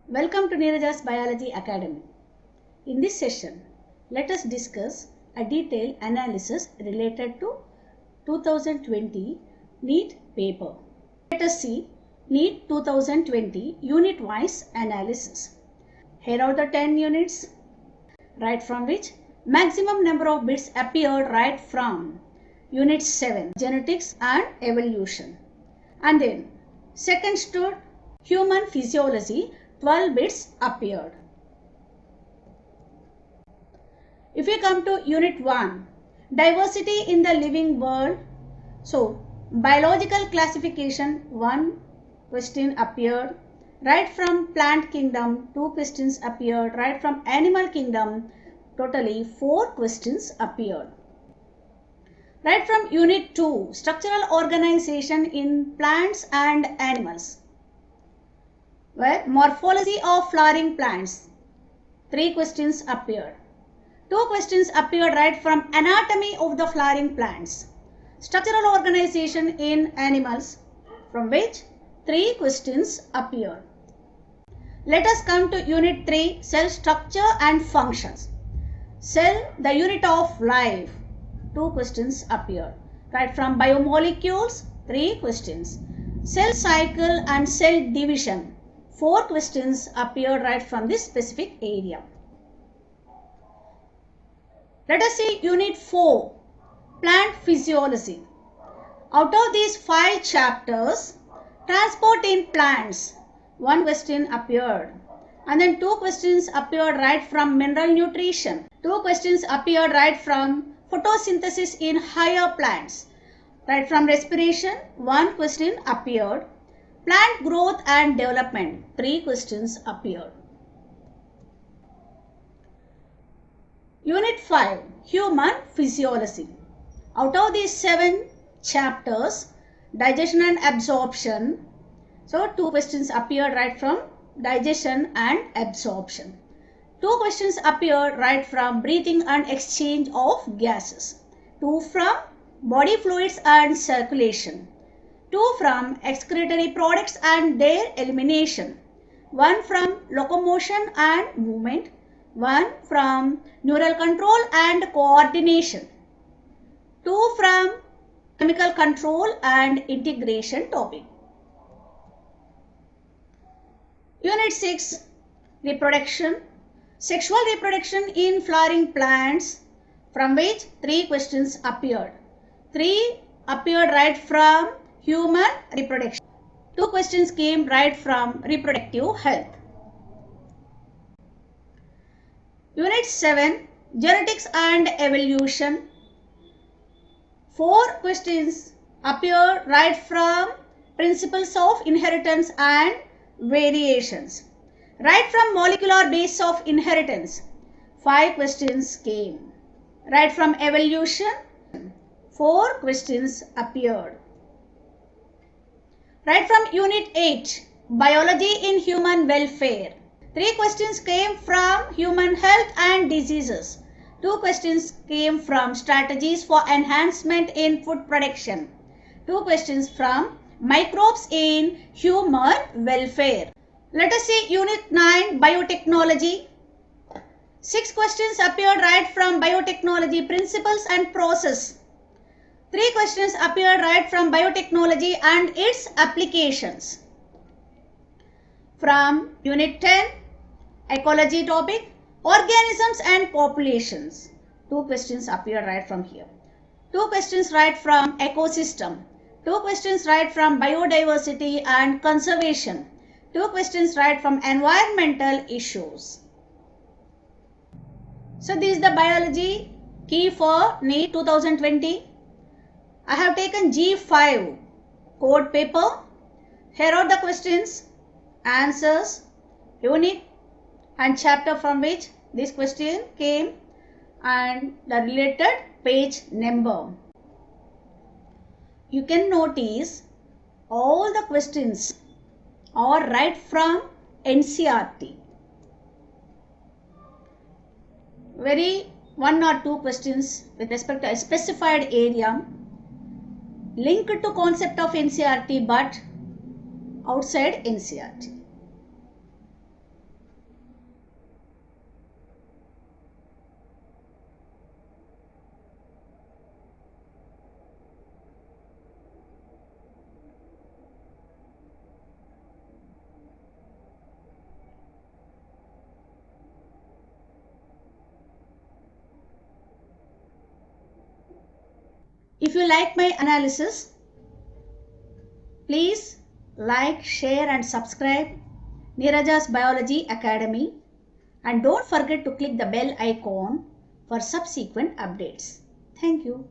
Welcome to Neeraja's Biology Academy. In this session, let us discuss a detailed analysis related to 2020 NEET paper. Let us see NEET 2020 unit-wise analysis. Here are the 10 units, right from which maximum number of bits appeared right from Unit 7, Genetics and Evolution. And then second stood Human Physiology, 12 bits appeared. If we come to Unit 1, Diversity in the Living World. So, Biological Classification, 1 question appeared. Right from Plant Kingdom, 2 questions appeared. Right from Animal Kingdom, totally 4 questions appeared. Right from Unit 2, Structural Organization in Plants and Animals, where Morphology of Flowering Plants, 3 questions appeared. 2 questions appeared right from Anatomy of the Flowering Plants, Structural Organization in Animals, from which 3 questions appeared. Let us come to Unit 3, Cell Structure and Functions. Cell, the unit of life, 2 questions appeared. Right from Biomolecules, 3 questions. Cell Cycle and Cell Division, 4 questions appeared right from this specific area. Let us see Unit 4, Plant Physiology. Out of these 5 chapters, Transport in Plants, 1 question appeared. And then 2 questions appeared right from Mineral Nutrition. 2 questions appeared right from Photosynthesis in Higher Plants. Right from Respiration, 1 question appeared. Plant Growth and Development, 3 questions appeared. Unit 5, Human Physiology. Out of these 7 chapters, Digestion and Absorption, so 2 questions appeared right from Digestion and Absorption. 2 questions appeared right from Breathing and Exchange of Gases. 2 from Body Fluids and Circulation. 2 from excretory products and their elimination. 1 from locomotion and movement. 1 from neural control and coordination. 2 from chemical control and integration topic. Unit 6, Reproduction. Sexual reproduction in flowering plants, from which 3 questions appeared. 3 appeared right from Human Reproduction. 2 questions came right from Reproductive Health. Unit 7, Genetics and Evolution. 4 questions appeared right from Principles of Inheritance and Variations. Right from Molecular Base of Inheritance, 5 questions came. Right from Evolution, 4 questions appeared. Right from Unit 8, Biology in Human Welfare, 3 questions came from Human Health and Diseases. 2 questions came from Strategies for Enhancement in Food Production. 2 questions from Microbes in Human Welfare. Let us see Unit 9, Biotechnology. 6 questions appeared right from Biotechnology, Principles and Process. 3 questions appeared right from Biotechnology and its applications. From Unit 10, Ecology topic, Organisms and Populations. 2 questions appeared right from here. 2 questions right from Ecosystem. 2 questions right from Biodiversity and Conservation. 2 questions right from Environmental Issues. So this is the biology key for NEET 2020. I have taken G5 code paper. Here are the questions, answers, unit and chapter from which this question came and the related page number. You can notice all the questions are right from NCERT. Very 1 or 2 questions with respect to a specified area linked to concept of NCERT but outside NCERT. If you like my analysis, please like, share and subscribe Neeraja's Biology Academy, and don't forget to click the bell icon for subsequent updates. Thank you.